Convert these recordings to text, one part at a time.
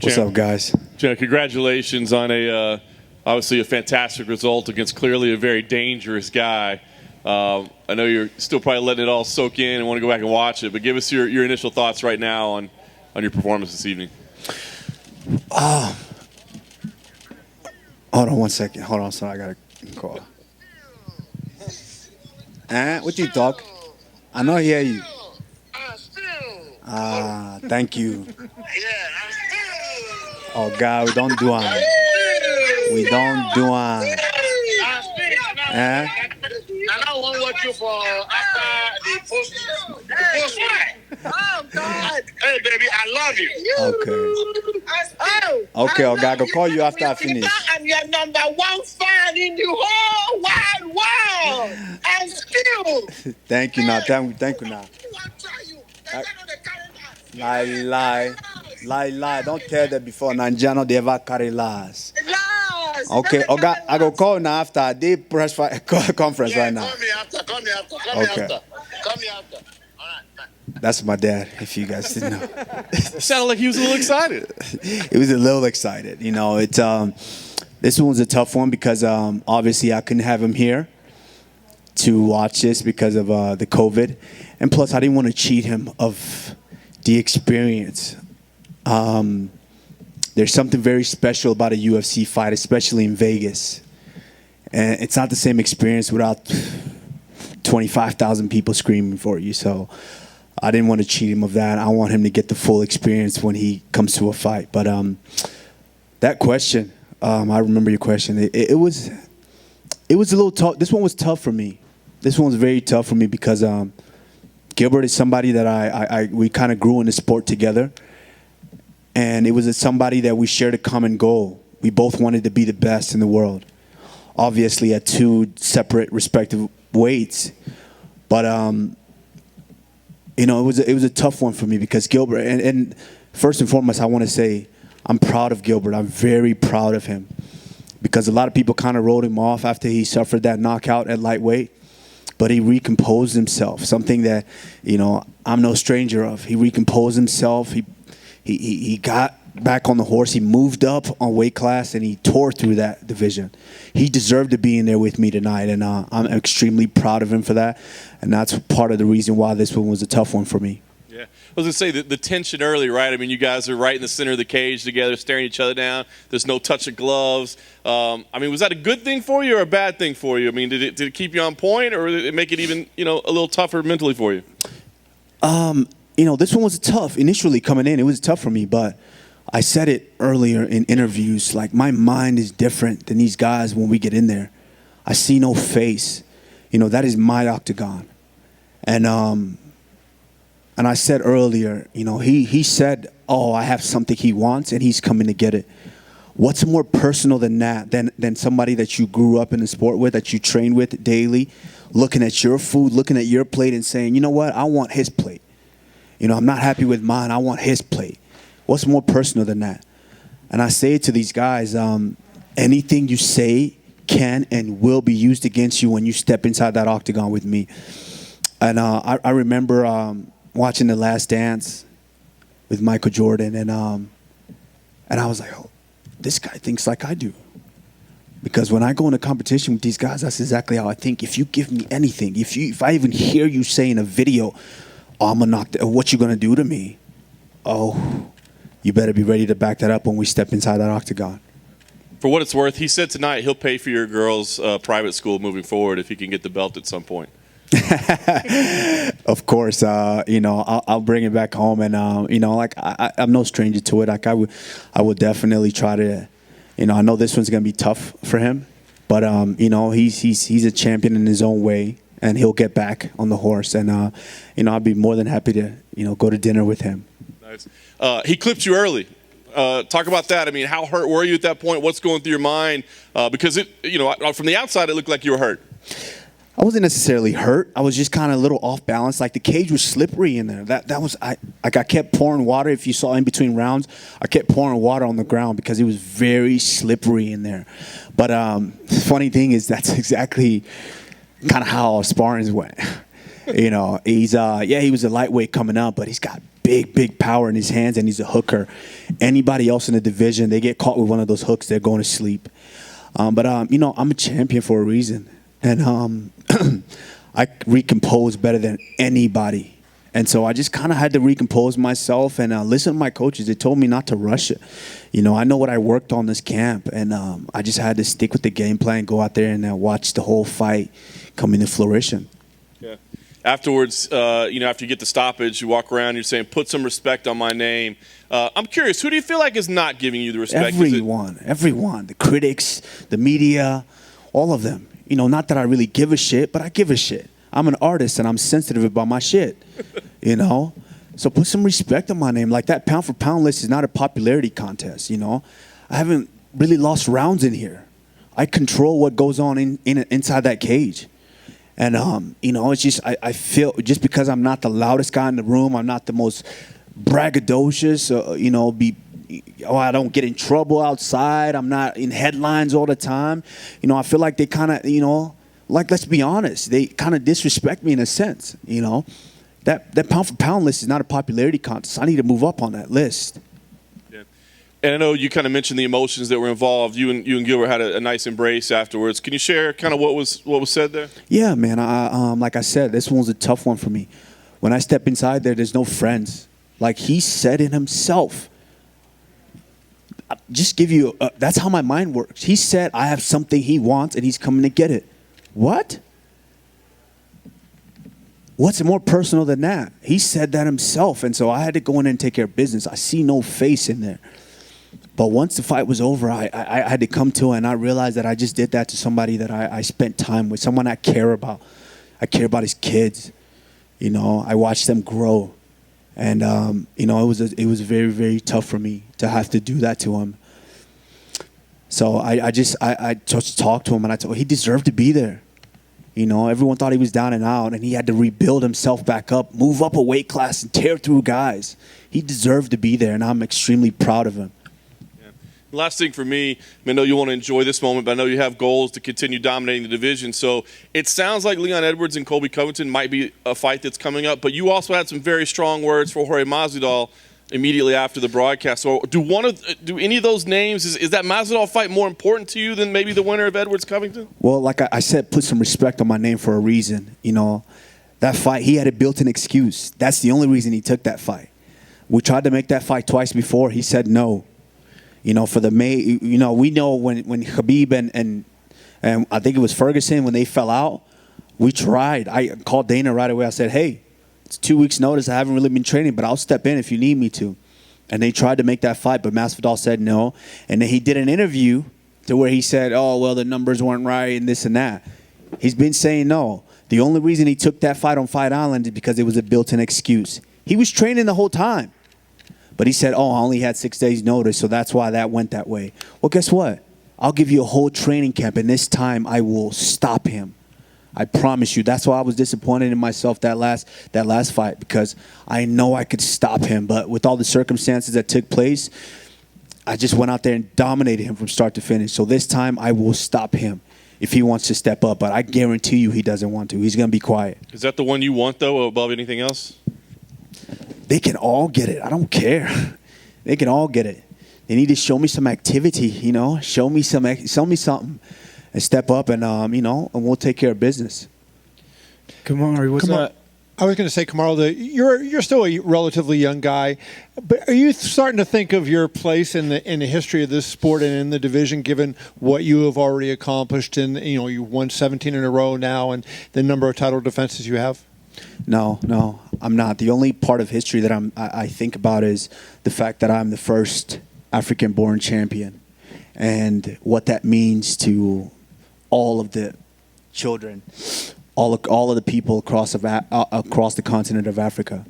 What's up, guys? Congratulations on obviously a fantastic result against clearly a very dangerous guy. I know you're still probably letting it all soak in and want to go back and watch it, but give us your initial thoughts right now on your performance this evening. Hold on 1 second. Hold on, son. I got a call. What you talk? I know I hear you. Thank you. Oh, God, we don't do it. We don't do it. I don't want to watch you for after the post fight. Oh, God. Hey, baby, I love you. Okay, oh, God, I'll call you after I finish. I'm your number one fan in the whole wide world. And still. Thank you, now. Thank you, now. Lie. Don't tell them before. Nanjano, they ever carry lies. Okay, okay, I go call now after the press conference right now. Call me after. Call me after. All right. That's my dad, if you guys didn't know. It sounded like he was a little excited. He was a little excited. You know, this one was a tough one because obviously I couldn't have him here to watch this because of the COVID. And plus, I didn't want to cheat him of the experience. There's something very special about a UFC fight, especially in Vegas. And it's not the same experience without 25,000 people screaming for you. So I didn't want to cheat him of that. I want him to get the full experience when he comes to a fight. But that question, I remember your question. It was a little tough. This one was tough for me. This one was very tough for me because Gilbert is somebody that we kind of grew in the sport together. And it was somebody that we shared a common goal. We both wanted to be the best in the world. Obviously at two separate respective weights. But, you know, it was a tough one for me because Gilbert, and first and foremost, I want to say I'm proud of Gilbert. I'm very proud of him. Because a lot of people kind of wrote him off after he suffered that knockout at lightweight. But he recomposed himself, something that, you know, I'm no stranger of. He recomposed himself. He got back on the horse. He moved up on weight class, and he tore through that division. He deserved to be in there with me tonight, and I'm extremely proud of him for that. And that's part of the reason why this one was a tough one for me. Yeah, I was going to say the tension early, right? I mean, you guys are right in the center of the cage together, staring each other down. There's no touch of gloves. I mean, was that a good thing for you or a bad thing for you? I mean, did it keep you on point, or did it make it even, you know, a little tougher mentally for you? You know, this one was tough. Initially coming in, it was tough for me, but I said it earlier in interviews, like my mind is different than these guys when we get in there. I see no face. You know, that is my octagon. And I said earlier, you know, he said, oh, I have something he wants and he's coming to get it. What's more personal than that, than somebody that you grew up in the sport with, that you train with daily, looking at your food, looking at your plate and saying, you know what, I want his plate. You know, I'm not happy with mine. I want his plate. What's more personal than that? And I say it to these guys, anything you say can and will be used against you when you step inside that octagon with me. And I remember watching The Last Dance with Michael Jordan, and I was like, oh, this guy thinks like I do. Because when I go in a competition with these guys, that's exactly how I think. If you give me anything, if I even hear you say in a video, oh, I'm gonna knock what you gonna do to me? Oh, you better be ready to back that up when we step inside that octagon. For what it's worth, he said tonight he'll pay for your girls' private school moving forward if he can get the belt at some point. Of course, you know, I'll bring it back home, and you know, like I'm no stranger to it. Like I would definitely try to, you know, I know this one's gonna be tough for him, but you know, he's a champion in his own way. And he'll get back on the horse. And, you know, I'd be more than happy to, you know, go to dinner with him. Nice. He clipped you early. Talk about that. I mean, how hurt were you at that point? What's going through your mind? Because, you know, from the outside, it looked like you were hurt. I wasn't necessarily hurt. I was just kind of a little off balance. Like the cage was slippery in there. That was, I kept pouring water. If you saw in between rounds, I kept pouring water on the ground because it was very slippery in there. But the funny thing is that's exactly kind of how our sparrings went. You know, he was a lightweight coming up, but he's got big power in his hands, and he's a hooker. Anybody else in the division, they get caught with one of those hooks, they're going to sleep. But I'm a champion for a reason, and I recompose better than anybody. And so I just kind of had to recompose myself and listen to my coaches. They told me not to rush it. I know what I worked on this camp, and I just had to stick with the game plan, go out there and watch the whole fight come into fruition. Yeah. Afterwards, after you get the stoppage, you walk around, you're saying, put some respect on my name. I'm curious, who do you feel like is not giving you the respect? Everyone. The critics, the media, all of them. Not that I really give a shit, but I give a shit. I'm an artist, and I'm sensitive about my shit, So put some respect on my name. Like, that pound-for-pound list is not a popularity contest, I haven't really lost rounds in here. I control what goes on inside that cage. And, it's just I feel just because I'm not the loudest guy in the room, I'm not the most braggadocious, I don't get in trouble outside, I'm not in headlines all the time. I feel like they kind of, let's be honest, they kind of disrespect me in a sense, That pound-for-pound list is not a popularity contest. I need to move up on that list. Yeah. And I know you kind of mentioned the emotions that were involved. You and Gilbert had a nice embrace afterwards. Can you share kind of what was said there? Yeah, man. Like I said, this one was a tough one for me. When I step inside there's no friends. Like he said it himself. Just give you, that's how my mind works. He said I have something he wants and he's coming to get it. What? What's more personal than that? He said that himself, and so I had to go in and take care of business. I see no face in there. But once the fight was over, I had to come to it, and I realized that I just did that to somebody that I spent time with, someone I care about. I care about his kids. I watched them grow. And, it was very, very tough for me to have to do that to him. So I just talked to him, and I told him he deserved to be there. Everyone thought he was down and out, and he had to rebuild himself back up, move up a weight class, and tear through guys. He deserved to be there, and I'm extremely proud of him. Yeah. Last thing for me, I know you want to enjoy this moment, but I know you have goals to continue dominating the division. So it sounds like Leon Edwards and Colby Covington might be a fight that's coming up, but you also had some very strong words for Jorge Masvidal immediately after the broadcast. So do any of those names, is that Masvidal fight more important to you than maybe the winner of Edwards Covington? Well, like I said, put some respect on my name for a reason. That fight, he had a built-in excuse. That's the only reason he took that fight. We tried to make that fight twice before. He said no. For the May, we know when Khabib and I think it was Ferguson, when they fell out, we tried. I called Dana right away. I said, hey, it's 2 weeks' notice. I haven't really been training, but I'll step in if you need me to. And they tried to make that fight, but Masvidal said no. And then he did an interview to where he said, oh, well, the numbers weren't right and this and that. He's been saying no. The only reason he took that fight on Fight Island is because it was a built-in excuse. He was training the whole time. But he said, oh, I only had 6 days' notice, so that's why that went that way. Well, guess what? I'll give you a whole training camp, and this time I will stop him. I promise you. That's why I was disappointed in myself that last fight, because I know I could stop him. But with all the circumstances that took place, I just went out there and dominated him from start to finish. So this time I will stop him if he wants to step up. But I guarantee you he doesn't want to. He's going to be quiet. Is that the one you want, though, above anything else? They can all get it. I don't care. They can all get it. They need to show me some activity, Show me something. And step up and and we'll take care of business. Kamaru, what's up? I was going to say, Kamaru, you're still a relatively young guy, but are you starting to think of your place in the history of this sport and in the division, given what you have already accomplished? And you won 17 in a row now, and the number of title defenses you have. No, I'm not. The only part of history that I think about is the fact that I'm the first African-born champion, and what that means to all of the children, all of the people across the continent of Africa,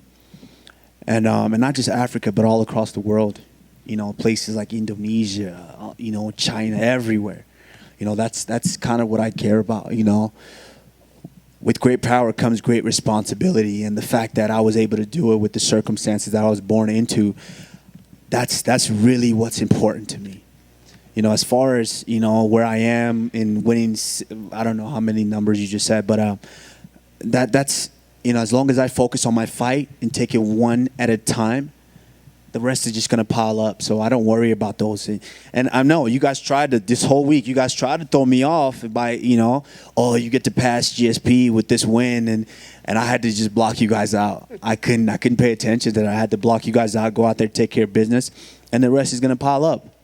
and not just Africa, but all across the world. Places like Indonesia, China, everywhere. That's kind of what I care about. With great power comes great responsibility, and the fact that I was able to do it with the circumstances that I was born into, that's really what's important to me. As far as, where I am in winning, I don't know how many numbers you just said, but that's as long as I focus on my fight and take it one at a time, the rest is just going to pile up. So I don't worry about those. And I know you guys this whole week, you guys tried to throw me off by, oh, you get to pass GSP with this win. And I had to just block you guys out. I couldn't pay attention to that. I had to block you guys out, go out there, take care of business, and the rest is going to pile up.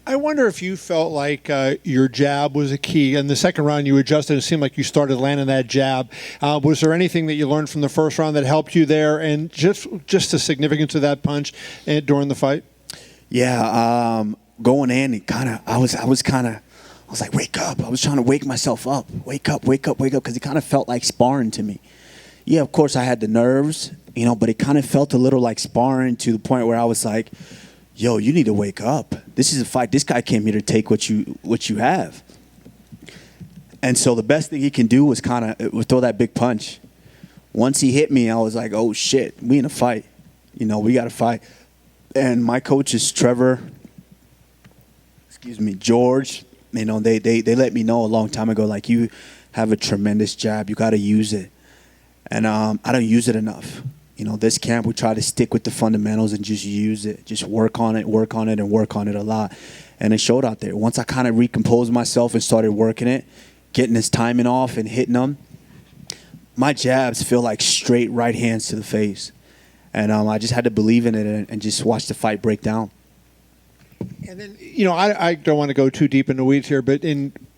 I wonder if you felt like your jab was a key. In the second round, you adjusted. It seemed like you started landing that jab. Was there anything that you learned from the first round that helped you there, and just the significance of that punch during the fight? Yeah, going in, I was like, wake up. I was trying to wake myself up. Wake up, because it kind of felt like sparring to me. Yeah, of course, I had the nerves, but it kind of felt a little like sparring to the point where I was like, yo, you need to wake up. This is a fight. This guy came here to take what you have. And so the best thing he can do was throw that big punch. Once he hit me, I was like, oh, shit, we in a fight. We got to fight. And my coaches, George, they let me know a long time ago, like, you have a tremendous jab. You got to use it. And I don't use it enough. This camp, we try to stick with the fundamentals and just use it. Just work on it, and work on it a lot. And it showed out there. Once I kind of recomposed myself and started working it, getting his timing off and hitting them, my jabs feel like straight right hands to the face. And I just had to believe in it and just watch the fight break down. And then, I don't want to go too deep in the weeds here, but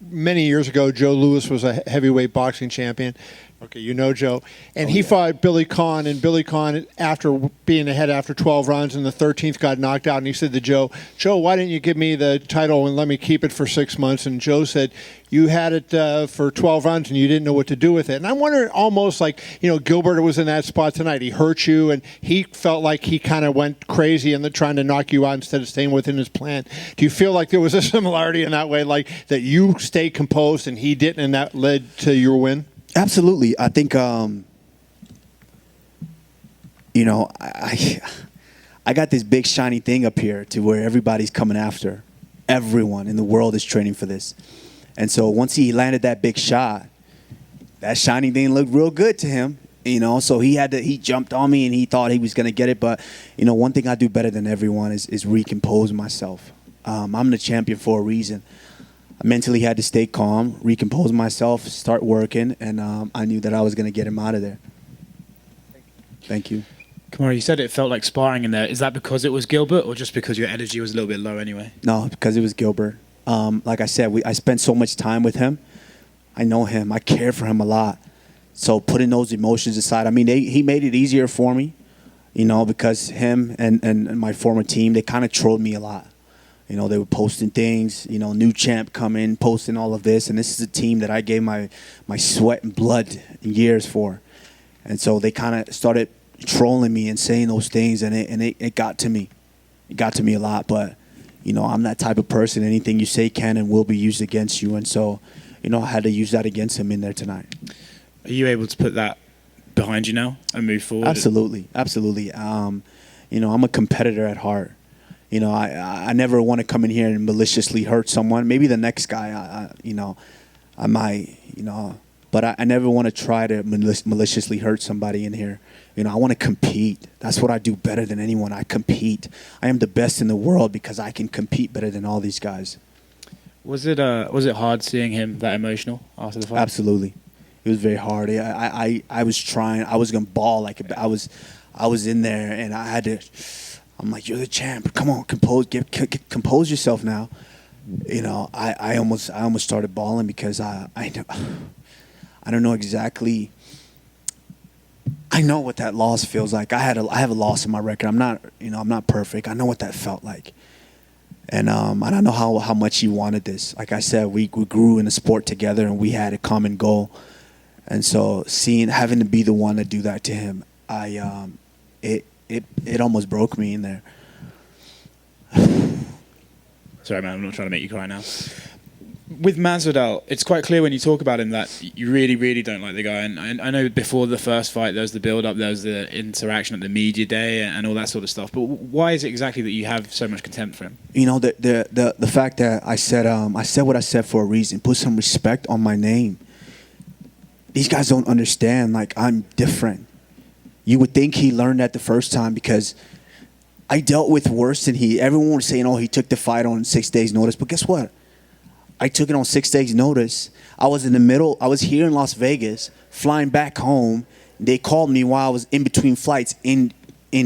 many years ago, Joe Louis was a heavyweight boxing champion. Okay, Joe. And he fought Billy Conn, and Billy Conn, after being ahead after 12 rounds in the 13th, got knocked out. And he said to Joe, why didn't you give me the title and let me keep it for 6 months? And Joe said, you had it for 12 rounds and you didn't know what to do with it. And I'm wondering, almost like, Gilbert was in that spot tonight. He hurt you, and he felt like he kind of went crazy and trying to knock you out instead of staying within his plan. Do you feel like there was a similarity in that way, like that you stayed composed and he didn't, and that led to your win? Absolutely. I think, I got this big shiny thing up here to where everybody's coming after. Everyone in the world is training for this. And so once he landed that big shot, that shiny thing looked real good to him. So he jumped on me and he thought he was going to get it. But, one thing I do better than everyone is recompose myself. I'm the champion for a reason. I mentally had to stay calm, recompose myself, start working, and I knew that I was going to get him out of there. Thank you. Kamaru, you said it felt like sparring in there. Is that because it was Gilbert, or just because your energy was a little bit low anyway? No, because it was Gilbert. Like I said, I spent so much time with him. I know him. I care for him a lot. So putting those emotions aside, he made it easier for me, because him and my former team, they kind of trolled me a lot. They were posting things, new champ coming, posting all of this. And this is a team that I gave my sweat and blood and years for. And so they kind of started trolling me and saying those things, and it got to me. It got to me a lot. But, I'm that type of person. Anything you say can and will be used against you. And so, I had to use that against him in there tonight. Are you able to put that behind you now and move forward? Absolutely. I'm a competitor at heart. I never want to come in here and maliciously hurt someone. Maybe the next guy, I might, but I never want to try to maliciously hurt somebody in here. I want to compete. That's what I do better than anyone. I compete. I am the best in the world because I can compete better than all these guys. Was it hard seeing him that emotional after the fight? Absolutely. It was very hard. I was trying. I was going to bawl I was in there, and I had to. I'm like, you're the champ. Come on, compose yourself now. I almost started bawling because I don't know exactly. I know what that loss feels like. I have a loss in my record. I'm not perfect. I know what that felt like. And I don't know how much he wanted this. Like I said, we grew in the sport together, and we had a common goal. And so having to be the one to do that to him, it almost broke me in there. Sorry, man, I'm not trying to make you cry now. With Masvidal, it's quite clear when you talk about him that you really, really don't like the guy. And I know before the first fight, there was the build-up, there was the interaction at the media day and all that sort of stuff. But why is it exactly that you have so much contempt for him? The fact that I said what I said for a reason. Put some respect on my name. these guys don't understand. Like, I'm different. You would think he learned that the first time because I dealt with worse than he. Everyone was saying, oh, he took the fight on 6 days' notice. But guess what? I took it on 6 days' notice. I was here in Las Vegas, flying back home. They called me while I was in between flights in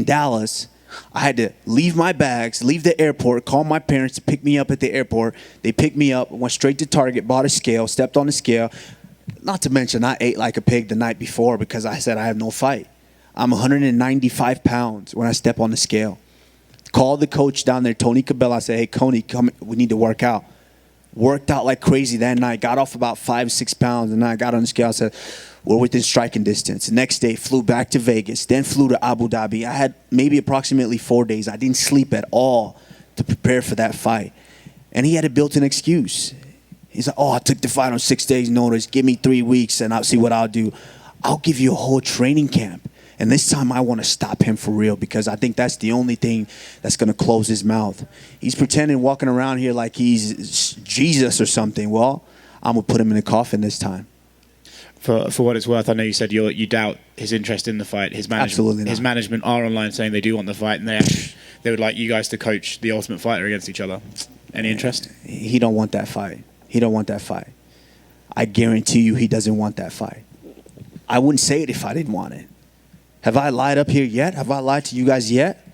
Dallas. I had to leave my bags, leave the airport, call my parents to pick me up at the airport. They picked me up, went straight to Target, bought a scale, stepped on the scale. Not to mention, I ate like a pig the night before because I said I have no fight. I'm 195 pounds when I step on the scale. Called the coach down there, Tony Cabela. I said, hey, Coney, come, we need to work out. Worked out like crazy that night. Got off about 5-6 pounds, and then I got on the scale. I said, we're within striking distance. The next day, flew back to Vegas, then flew to Abu Dhabi. I had maybe approximately 4 days. I didn't sleep at all to prepare for that fight. And he had a built-in excuse. He's like, oh, I took the fight on 6 days' notice. Give me 3 weeks, and I'll see what I'll do. I'll give you a whole training camp. And this time I want to stop him for real because I think that's the only thing that's going to close his mouth. He's pretending, walking around here like he's Jesus or something. Well, I'm going to put him in a coffin this time. For what it's worth, I know you said you doubt his interest in the fight. Absolutely not. His management are online saying they do want the fight, and they would like you guys to coach the Ultimate Fighter against each other. Any interest? He don't want that fight. He don't want that fight. I guarantee you he doesn't want that fight. I wouldn't say it if I didn't want it. Have I lied up here yet? Have I lied to you guys yet?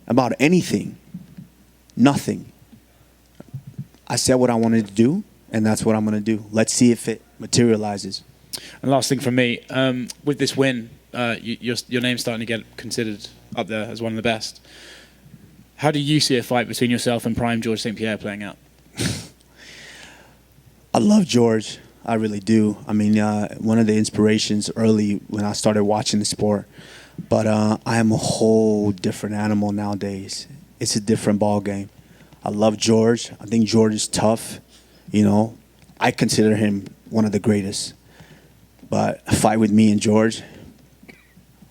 About anything? Nothing. I said what I wanted to do, and that's what I'm going to do. Let's see if it materializes. And last thing from me, with this win, your name's starting to get considered up there as one of the best. How do you see a fight between yourself and prime George St. Pierre playing out? I love George. I really do. I mean, one of the inspirations early when I started watching the sport. But I am a whole different animal nowadays. It's a different ball game. I love George. I think George is tough. You know, I consider him one of the greatest. But a fight with me and George,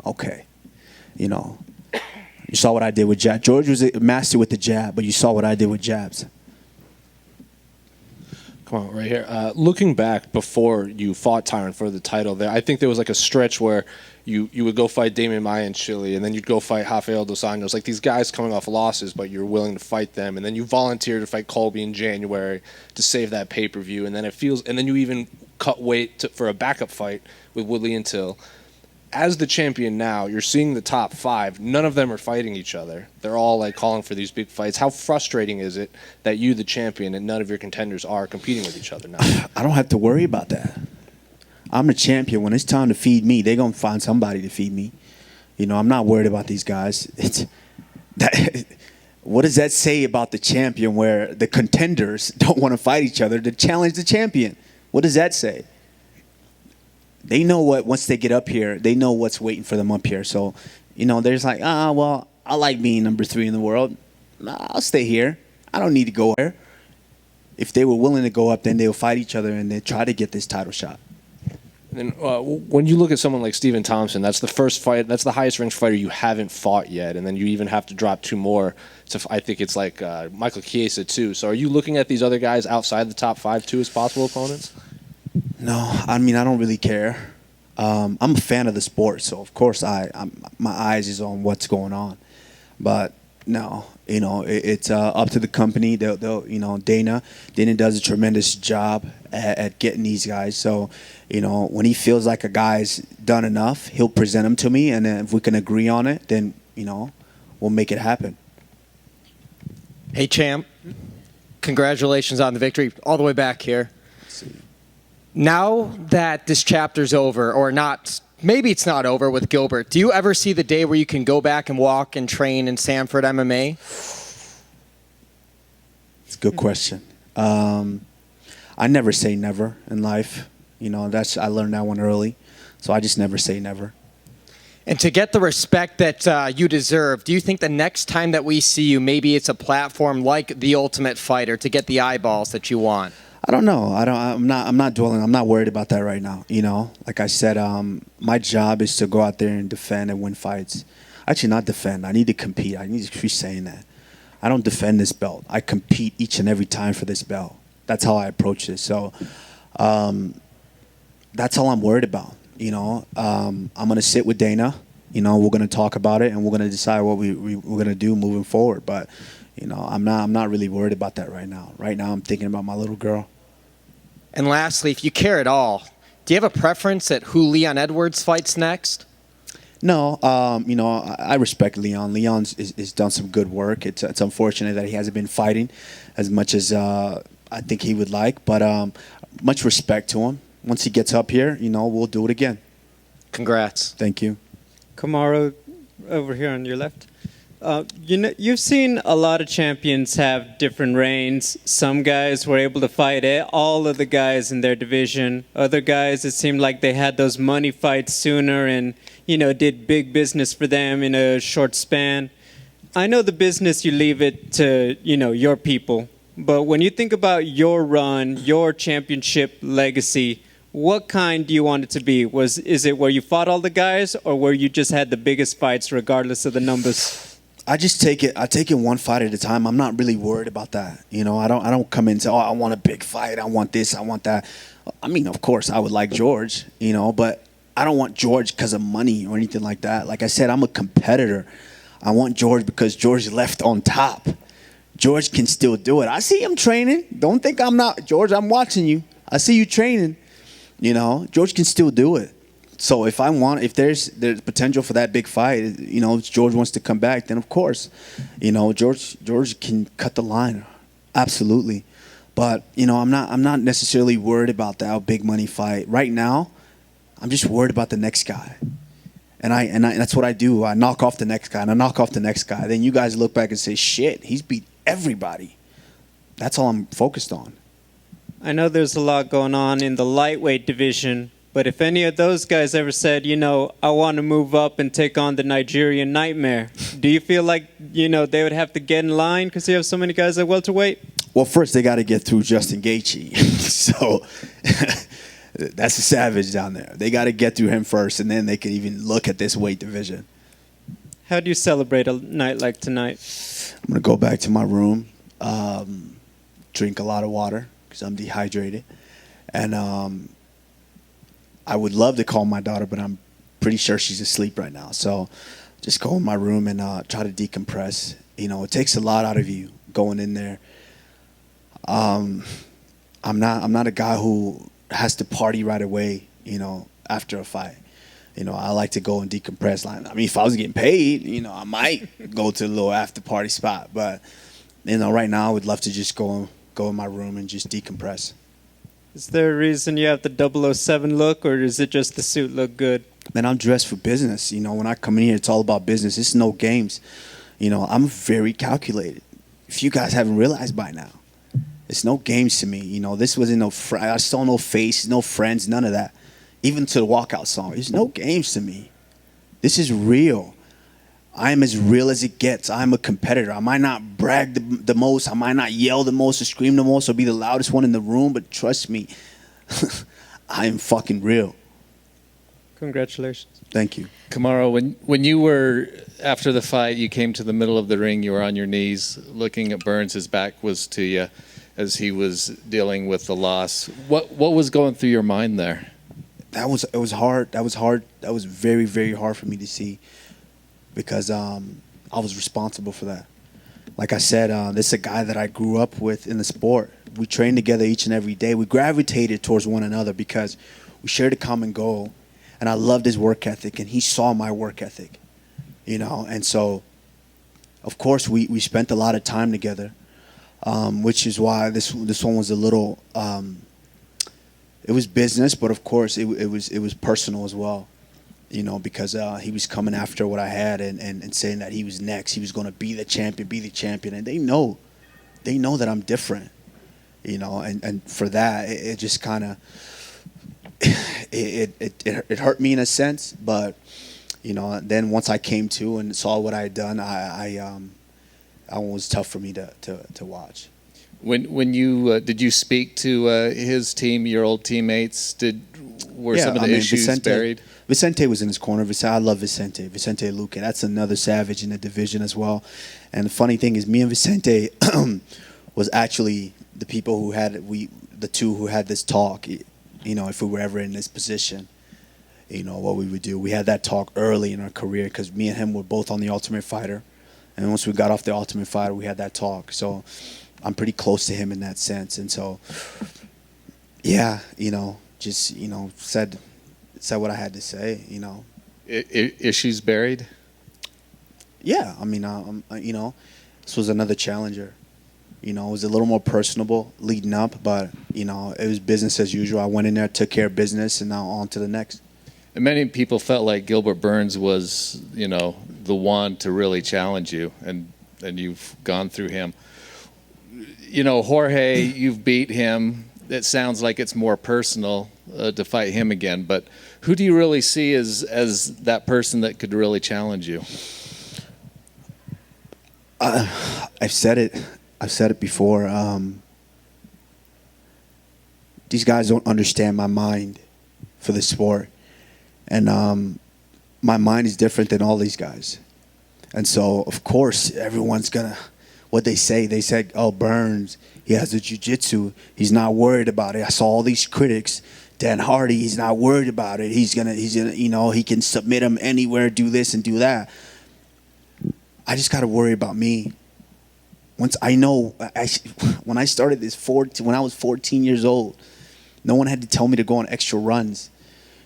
okay. You know, you saw what I did with jab. George was a master with the jab, but you saw what I did with jabs. Come on, right here. Looking back before you fought Tyron for the title there, I think there was like a stretch where you would go fight Damian Maia in Chile, and then you'd go fight Rafael dos Anjos. Like these guys coming off losses, but you're willing to fight them. And then you volunteered to fight Colby in January to save that pay-per-view. And then and then you even cut weight for a backup fight with Woodley and Till. As the champion now, you're seeing the top 5. None of them are fighting each other. They're all like calling for these big fights. How frustrating is it that you, the champion, and none of your contenders are competing with each other now? I don't have to worry about that. I'm the champion. When it's time to feed me, they're going to find somebody to feed me. You know, I'm not worried about these guys. What does that say about the champion where the contenders don't want to fight each other to challenge the champion? What does that say? They know what, once they get up here, they know what's waiting for them up here. So, you know, there's like, well, I like being number 3 in the world. I'll stay here. I don't need to go there. If they were willing to go up, then they'll fight each other and they try to get this title shot. And when you look at someone like Stephen Thompson, that's the first fight, that's the highest ranked fighter you haven't fought yet, and then you even have to drop 2 more. So I think it's like Michael Chiesa too. So are you looking at these other guys outside the top 5 too as possible opponents? No, I mean, I don't really care. I'm a fan of the sport, so of course my eyes is on what's going on. But no, you know, it's up to the company. They'll you know, Dana does a tremendous job at getting these guys. So, you know, when he feels like a guy's done enough, he'll present them to me, and then if we can agree on it, then, you know, we'll make it happen. Hey, champ. Congratulations on the victory all the way back here. Now that this chapter's over, or not, maybe it's not over with Gilbert, do you ever see the day where you can go back and walk and train in Sanford MMA? It's a good question. I never say never in life. You know, I learned that one early. So I just never say never. And to get the respect that you deserve, do you think the next time that we see you, maybe it's a platform like The Ultimate Fighter to get the eyeballs that you want? I don't know. I'm not dwelling. I'm not worried about that right now. You know, like I said, my job is to go out there and defend and win fights. Actually, not defend. I need to compete. I need to keep saying that. I don't defend this belt. I compete each and every time for this belt. That's how I approach this. So, that's all I'm worried about. I'm going to sit with Dana. We're going to talk about it, and we're going to decide what we're going to do moving forward. But, I'm not really worried about that right now. Right now, I'm thinking about my little girl. And lastly, if you care at all, do you have a preference at who Leon Edwards fights next? No, I respect Leon. Leon's is done some good work. It's unfortunate that he hasn't been fighting as much as I think he would like, but much respect to him. Once he gets up here, we'll do it again. Congrats. Thank you. Kamaru, over here on your left. You've seen a lot of champions have different reigns. Some guys were able to fight all of the guys in their division. Other guys, it seemed like they had those money fights sooner and, did big business for them in a short span. I know the business, you leave it to, your people. But when you think about your run, your championship legacy, what kind do you want it to be? Is it where you fought all the guys, or where you just had the biggest fights regardless of the numbers? I just take it one fight at a time. I'm not really worried about that. I don't come in and say, I want a big fight. I want this. I want that. I mean, of course, I would like George, but I don't want George because of money or anything like that. Like I said, I'm a competitor. I want George because George left on top. George can still do it. I see him training. Don't think I'm not. George, I'm watching you. I see you training. George can still do it. So if there's potential for that big fight, if George wants to come back, then of course, George can cut the line, absolutely. But I'm not necessarily worried about that big money fight right now. I'm just worried about the next guy, and that's what I do. I knock off the next guy, and I knock off the next guy. Then you guys look back and say, "Shit, he's beat everybody." That's all I'm focused on. I know there's a lot going on in the lightweight division. But if any of those guys ever said, I want to move up and take on the Nigerian Nightmare, do you feel like, they would have to get in line because you have so many guys at welterweight? Well, first they got to get through Justin Gaethje. So that's a savage down there. They got to get through him first, and then they can even look at this weight division. How do you celebrate a night like tonight? I'm going to go back to my room, drink a lot of water because I'm dehydrated, and I would love to call my daughter, but I'm pretty sure she's asleep right now. So just go in my room and try to decompress. It takes a lot out of you going in there. I'm not a guy who has to party right away, after a fight. I like to go and decompress. If I was getting paid, I might go to a little after party spot. But, right now I would love to just go in my room and just decompress. Is there a reason you have the 007 look, or does it just the suit look good? Man, I'm dressed for business. When I come in here, it's all about business. It's no games. I'm very calculated. If you guys haven't realized by now, it's no games to me. This wasn't I saw no face, no friends, none of that. Even to the walkout song, it's no games to me. This is real. I am as real as it gets. I'm a competitor. I might not brag the most. I might not yell the most or scream the most or be the loudest one in the room, but trust me, I am fucking real. Congratulations. Thank you. Kamaru, when you were, after the fight, you came to the middle of the ring, you were on your knees looking at Burns, his back was to you as he was dealing with the loss. What was going through your mind there? It was hard. That was very, very hard for me to see. Because I was responsible for that. Like I said, this is a guy that I grew up with in the sport. We trained together each and every day. We gravitated towards one another because we shared a common goal. And I loved his work ethic, and he saw my work ethic. And so, of course, we spent a lot of time together, which is why this one was a little, it was business, but of course it was personal as well. Because he was coming after what I had and saying that he was next. He was going to be the champion. And they know that I'm different, and for that, it just kind of, it hurt me in a sense. But, then once I came to and saw what I had done, it was tough for me to watch. When you did you speak to his team, your old teammates? Were some of the issues buried? Vicente was in his corner. I love Vicente Luque. That's another savage in the division as well. And the funny thing is, me and Vicente was actually the people the two who had this talk. if we were ever in this position, what we would do. We had that talk early in our career because me and him were both on the Ultimate Fighter. And once we got off the Ultimate Fighter, we had that talk. So I'm pretty close to him in that sense. And so, yeah, just, said what I had to say, Issues buried? Yeah, I mean, this was another challenger. It was a little more personable leading up, but, it was business as usual. I went in there, took care of business, and now on to the next. And many people felt like Gilbert Burns was, the one to really challenge you, and you've gone through him. Jorge, you've beat him. It sounds like it's more personal to fight him again, but who do you really see as that person that could really challenge you? I've said it before. These guys don't understand my mind for the sport. And my mind is different than all these guys. And so, of course, everyone's going to, what they said, oh, Burns, he has the jiu-jitsu. He's not worried about it. I saw all these critics. Dan Hardy, he's not worried about it. He's gonna, he can submit him anywhere, do this and do that. I just got to worry about me. Once I know, when I started this, when I was 14 years old, no one had to tell me to go on extra runs.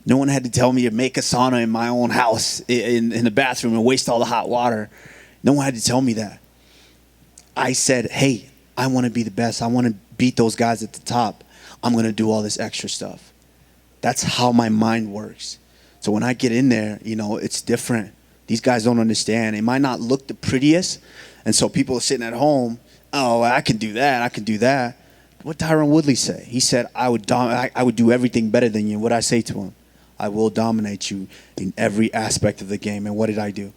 No one had to tell me to make a sauna in my own house, in the bathroom, and waste all the hot water. No one had to tell me that. I said, hey, I want to be the best. I want to beat those guys at the top. I'm going to do all this extra stuff. That's how my mind works. So when I get in there, it's different. These guys don't understand. It might not look the prettiest. And so people are sitting at home, oh, I can do that. I can do that. What did Tyron Woodley say? He said, I would do everything better than you. What did I say to him? I will dominate you in every aspect of the game. And what did I do?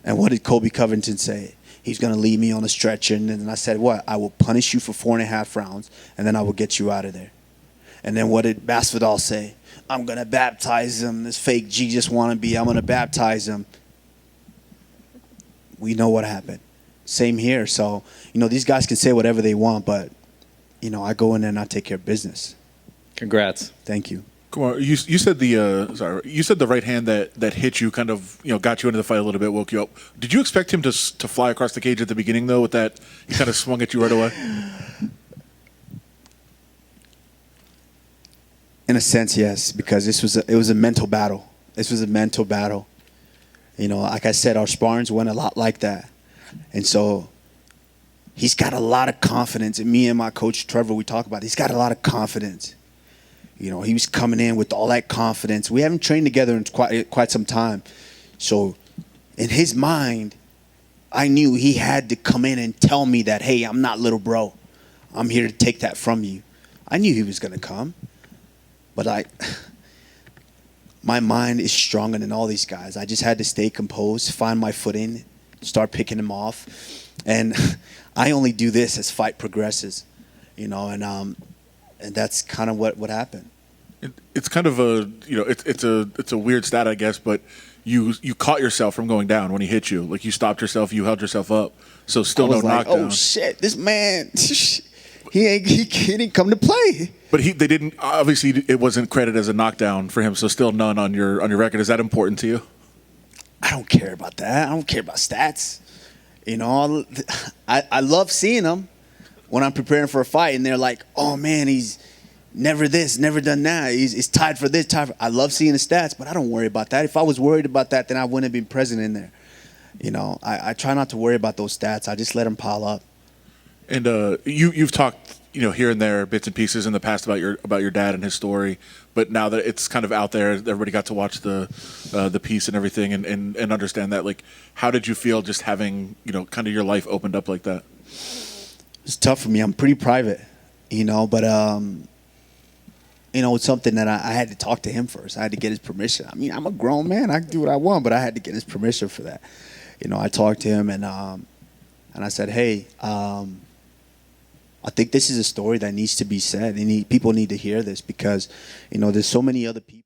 And what did Colby Covington say? He's going to leave me on a stretcher. And then I said, what? I will punish you for 4.5 rounds, and then I will get you out of there. And then what did Masvidal say? I'm going to baptize him. This fake Jesus wannabe, I'm going to baptize him. We know what happened. Same here. So, these guys can say whatever they want, but, I go in there and I take care of business. Congrats. Thank you. Kumar, you said the right hand that hit you kind of got you into the fight a little bit, woke you up. Did you expect him to fly across the cage at the beginning though? With that, he kind of swung at you right away. In a sense, yes, because it was a mental battle. This was a mental battle. Like I said, our sparrings went a lot like that, and so he's got a lot of confidence. And me and my coach Trevor, we talk about it. He's got a lot of confidence. He was coming in with all that confidence. We haven't trained together in quite some time. So in his mind, I knew he had to come in and tell me that, hey, I'm not little bro. I'm here to take that from you. I knew he was going to come. But my mind is stronger than all these guys. I just had to stay composed, find my footing, start picking him off. And I only do this as fight progresses, and that's kind of what happened. It's kind of it's a weird stat, I guess, but you caught yourself from going down when he hit you. Like you stopped yourself, you held yourself up. So still no knockdown. Oh shit, this man, he didn't come to play. But they didn't. Obviously, it wasn't credited as a knockdown for him. So still none on your record. Is that important to you? I don't care about that. I don't care about stats. I love seeing them when I'm preparing for a fight, and they're like, oh, man, he's never this, never done that. He's tied for this, tied for... I love seeing the stats, but I don't worry about that. If I was worried about that, then I wouldn't have been present in there. I try not to worry about those stats. I just let them pile up. And you've talked, here and there, bits and pieces in the past about your dad and his story, but now that it's kind of out there, everybody got to watch the piece and everything and understand that. Like, how did you feel just having, kind of your life opened up like that? It's tough for me. I'm pretty private, but it's something that I had to talk to him first. I had to get his permission. I mean, I'm a grown man. I can do what I want, but I had to get his permission for that. I talked to him and I said, hey, I think this is a story that needs to be said. People need to hear this because, there's so many other people.